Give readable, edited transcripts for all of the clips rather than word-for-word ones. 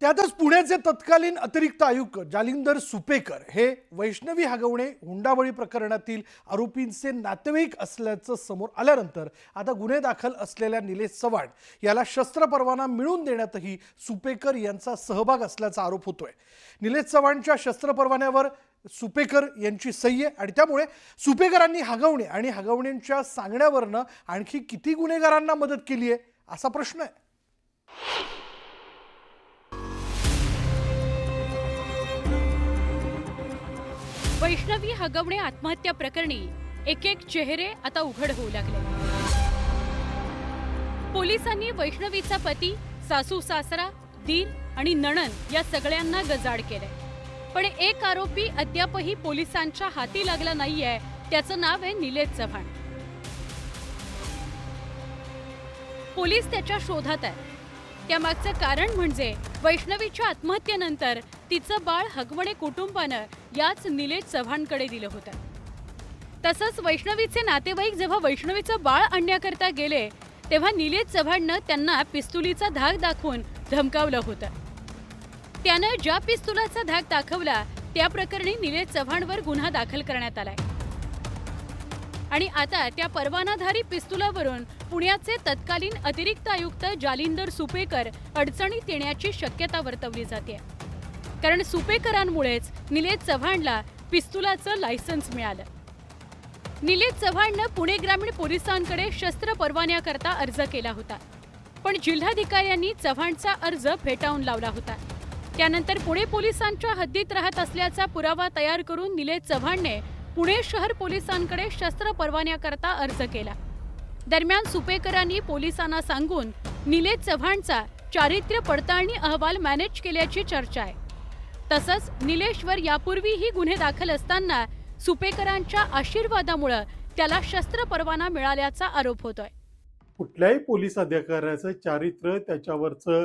त्यातच पुण्याचे तत्कालीन अतिरिक्त आयुक्त जालिंदर सुपेकर हे वैष्णवी हगवणे हुंडाबळी प्रकरणातील आरोपींचे नातेवाईक असल्याचं समोर आल्यानंतर आता गुन्हे दाखल असलेल्या निलेश चव्हाण याला शस्त्र परवाना मिळवून देण्यातही सुपेकर यांचा सहभाग असल्याचा आरोप होतोय। निलेश चव्हाणच्या शस्त्र परवान्यावर सुपेकर यांची सही आहे आणि त्यामुळे सुपेकरांनी हगवणे आणि हगवण्यांच्या सांगण्यावरनं आणखी किती गुन्हेगारांना मदत केली आहे असा प्रश्न आहे। वैष्णवी हगवणे आत्महत्या प्रकरणी एक एक चेहरे आता उघड होऊ लागले। पोलिसांनी वैष्णवीचा पती, सासू सासरा, दीर आणि नणंद या सगळ्यांना गजाड केले, पण एक आरोपी अद्यापही पोलिसांच्या हाती लागला नाहीये। त्याचं नाव आहे निलेश चव्हाण। पोलीस त्याच्या शोधात आहेत। त्यामागचं कारण म्हणजे वैष्णवीच्या आत्महत्येनंतर तिचं बाळ हगवणे कुटुंबानं याच निलेश चव्हाणकडे दिलं होतं। तसंच वैष्णवीचे नातेवाईक जेव्हा वैष्णवीचं बाळ आणण्याकरता गेले तेव्हा निलेश चव्हाणनं त्यांना पिस्तुलीचा धाक दाखवून धमकावलं होतं। त्यानं ज्या पिस्तुलाचा धाक दाखवला त्या प्रकरणी निलेश चव्हाणवर गुन्हा दाखल करण्यात आलाय आणि आता त्या परवानाधारी पिस्तुलावरून पुण्याचे तत्कालीन अतिरिक्त आयुक्त जालिंदर सुपेकर अडचणीत येण्याची शक्यता वर्तवली जाते, कारण सुपेकरांमुळेच निलेश चव्हाणला पिस्तुलाचं लायसन्स मिळालं। निलेश चव्हाणनं पुणे ग्रामीण पोलिसांकडे शस्त्र परवान्याकरता अर्ज केला होता, पण जिल्हाधिकाऱ्यांनी चव्हाणचा अर्ज फेटाळून लावला होता। त्यानंतर पुणे पोलिसांच्या हद्दीत राहत असल्याचा पुरावा तयार करून निलेश चव्हाणने पुणे शहर पोलिसांकडे शस्त्र परवान्याकरता अर्ज केला। दरम्यान सुपेकरांनी पोलिसांना सांगून निलेश चव्हाणचा चारित्र्य पडताळणी अहवाल मॅनेज केल्याची चर्चा आहे। तसंच निलेशवर यापूर्वीही गुन्हे दाखल असताना सुपेकरांच्या आशीर्वादामुळे त्याला शस्त्र परवाना मिळाल्याचा आरोप होतोय। कुठल्याही पोलीस अधिकाऱ्याचं चारित्र्य, त्याच्यावरचं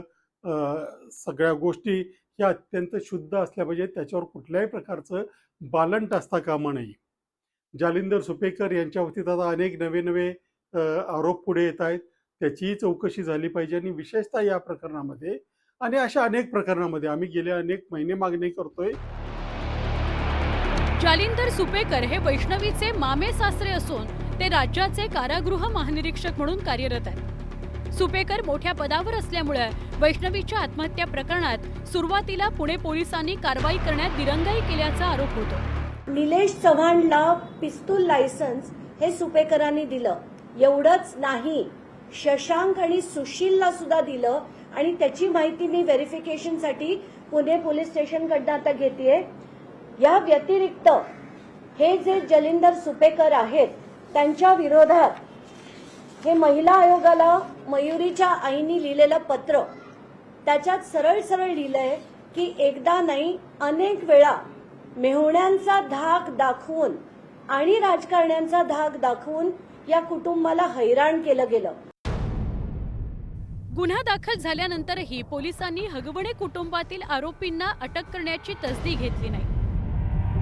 सगळ्या गोष्टी ह्या अत्यंत शुद्ध असल्या पाहिजे। त्याच्यावर कुठल्याही प्रकारचं बालंट असता कामा नये। जालिंदर सुपेकर यांच्या बाबतीत आता अनेक नवे आरोप पुढे येत आहेत, त्याचीही चौकशी झाली पाहिजे आणि विशेषतः या प्रकरणामध्ये आणि अशा अनेक प्रकरणामध्ये आम्ही गेले अनेक महिने मागणी करतोय। जालिंदर सुपेकर हे वैष्णवीचे मामे सासरे असून ते राज्याचे कारागृह महानिरीक्षक म्हणून कार्यरत आहेत। सुपेकर मोठ्या पदावर असल्यामुळे वैष्णवीच्या आत्महत्या प्रकरणात सुरुवातीला पुणे पोलिसांनी कारवाई करण्यात दिरंगाई केल्याचा आरोप होतो। निलेश चव्हाणला पिस्तूल लायसन्स हे सुपेकरांनी दिलं। एवढंच नाही, शशांक आणि सुशीलला सुद्धा दिलं आणि त्याची माहिती मी व्हेरिफिकेशनसाठी पुणे पोलीस स्टेशनकडनं आता घेतेय। या व्यतिरिक्त हे जे जालिंदर सुपेकर आहेत त्यांच्या विरोधात हे महिला आयोगाला मयुरीच्या आईनी लिहिलेलं पत्र, त्याच्यात सरळ सरळ लिहिलंय की एकदा नाही अनेक वेळा मेहुण्यांचा धाक दाखवून आणि राजकारण्यांचा धाक दाखवून या कुटुंबाला हैराण केलं गेलं। गुन्हा दाखल झाल्यानंतरही पोलिसांनी हगवणे कुटुंबातील आरोपींना अटक करण्याची तसदी घेतली नाही।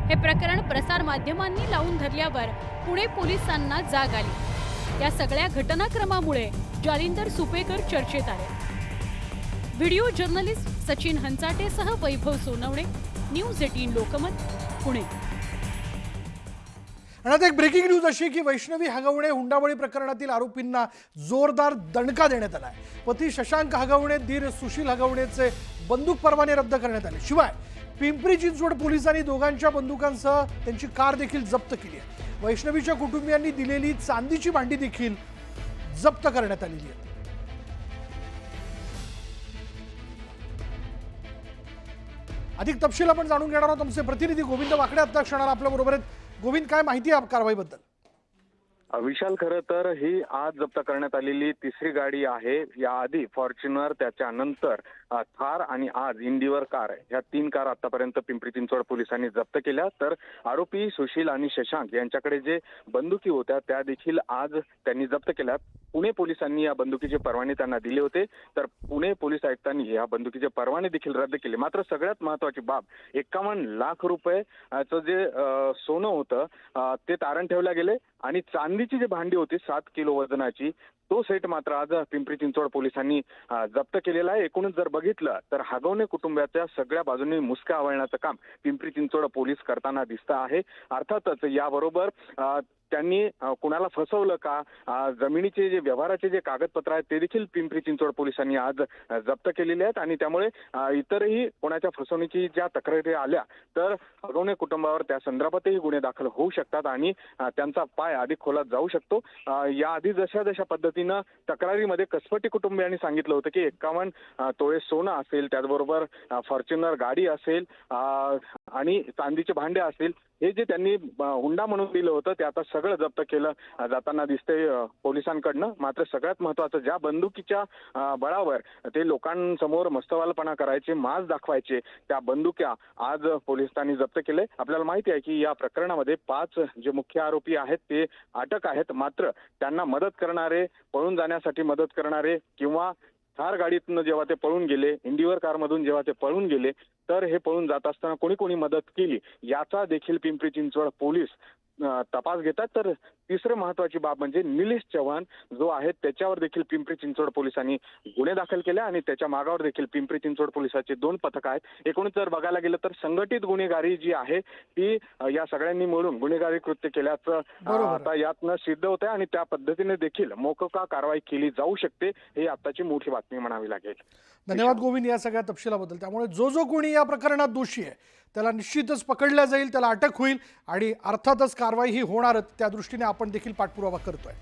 हे प्रकरण प्रसार माध्यमांनी लावून धरल्यावर पुणे पोलिसांना जाग आली। या सगळ्या घटनाक्रमामुळे जालिंदर सुपेकर चर्चेत आले। व्हिडिओ जर्नलिस्ट सचिन हंचाटेसह वैभव सोनवणे, न्यूज 18 लोकमत, पुणे। आणि आता एक ब्रेकिंग न्यूज अशी की वैष्णवी हगवणे हुंडाबळी प्रकरणातील आरोपींना जोरदार दणका देण्यात आला आहे। पती शशांक हगवणे, दीर सुशील हगवणेचे बंदूक परवाने रद्द करण्यात आले। शिवाय पिंपरी चिंचवड पोलिसांनी दोघांच्या बंदुकांसह त्यांची कार देखील जप्त केली आहे। वैष्णवीच्या कुटुंबियांनी दिलेली चांदीची भांडी देखील जप्त करण्यात आलेली आहे। अधिक तपशील आपण जाणून घेणार आहोत। आमचे प्रतिनिधी गोविंद वाकडे आता क्षणाला आपल्या बरोबर आहेत। गोविंद, काय माहिती आहे कारवाईबद्दल? विशाल, खरं तर ही आज जप्त करण्यात आलेली तिसरी गाडी आहे। याआधी फॉर्च्युनर, त्याच्यानंतर थार आणि आज इंडिवर कार, ह्या 3 कार आतापर्यंत पिंपरी चिंचवड पोलिसांनी जप्त केल्या। तर आरोपी सुशील आणि शशांक यांच्याकडे जे बंदुकी होत्या त्या देखील आज त्यांनी जप्त केल्या। पुणे पोलिसांनी या बंदुकीचे परवाने त्यांना दिले होते, तर पुणे पोलीस आयुक्तांनी या बंदुकीचे परवाने देखील रद्द केले। मात्र सगळ्यात महत्त्वाची बाब, 51 लाख रुपयेचं जे सोनं होतं ते तारण ठेवल्या गेले आणि चांदीची जी भांडी होती 7 किलो वजनाची तो सेट मात्र आज पिंपरी चिंचवड पोलिसांनी जप्त केलेला आहे. एकूणच जर बघितलं तर हगवणे कुटुंबाच्या सगळ्या बाजूंनी मुसक्या आवळण्याचं काम पिंपरी चिंचवड पोलीस करताना दिसत आहे. अर्थातच याबरोबर त्यांनी कुणाला फसवलं का, जमिनीचे जे व्यवहाराचे जे कागदपत्र आहेत ते देखील पिंपरी चिंचवड पोलिसांनी आज जप्त केलेले आहेत. आणि त्यामुळे इतरही कोणाच्या फसवणुकीची ज्या तक्रारी आल्या तर हगवणे कुटुंबावर त्या संदर्भातही गुन्हे दाखल होऊ शकतात आणि त्यांचा पाय अधिक खोलात जाऊ शकतो. याआधी जशा पद्धतीनं तक्रारीमध्ये कसपटी कुटुंबियांनी सांगितलं होतं की 51 तोळे सोनं असेल, त्याचबरोबर फॉर्च्युनर गाडी असेल आणि चांदीचे भांडे असेल, हे जे त्यांनी हुंडा म्हणून दिलं होतं ते आता सगळं जप्त केलं जाताना दिसतंय पोलिसांकडनं. मात्र सगळ्यात महत्त्वाचं, ज्या बंदुकीच्या बळावर ते लोकांसमोर मस्तवालपणा करायचे, माज दाखवायचे, त्या बंदुक्या आज पोलिसांनी जप्त केले. आपल्याला माहिती आहे की या प्रकरणामध्ये 5 जे मुख्य आरोपी आहेत ते अटक आहेत. मात्र त्यांना मदत करणारे, पळून जाण्यासाठी मदत करणारे किंवा थार गाडीतून जेव्हा ते पळून गेले, इंडिवर कारमधून जेव्हा ते पळून गेले, तर हे पळून जात असताना कोणी कोणी मदत केली याचा देखील पिंपरी चिंचवड पोलीस तपास घेतात. तर तिसरी महत्वाची बाब म्हणजे निलेश चव्हाण जो आहे त्याच्यावर देखील पिंपरी चिंचवड पोलिसांनी गुन्हे दाखल केले आणि त्याच्या मागावर देखील पिंपरी चिंचवड पोलिसांचे 2 पथक आहेत. एकूणच जर बघायला गेलं तर संघटित गुन्हेगारी जी आहे ती या सगळ्यांनी मिळून गुन्हेगारी कृत्य केल्याचं आता यातनं सिद्ध होत आहे आणि त्या पद्धतीने देखील मोकोका कारवाई केली जाऊ शकते. हे आताची मोठी बातमी म्हणावी लागेल. धन्यवाद गोविंद या सगळ्या तपशिलाबद्दल. त्यामुळे जो कोणी या प्रकरणात दोषी आहे त्याला निश्चितच पकडल्या जाईल, त्याला अटक होईल आणि अर्थातच कारवाई ही होणारच. त्या दृष्टीने आपण देखील पाठपुरावा करतोय.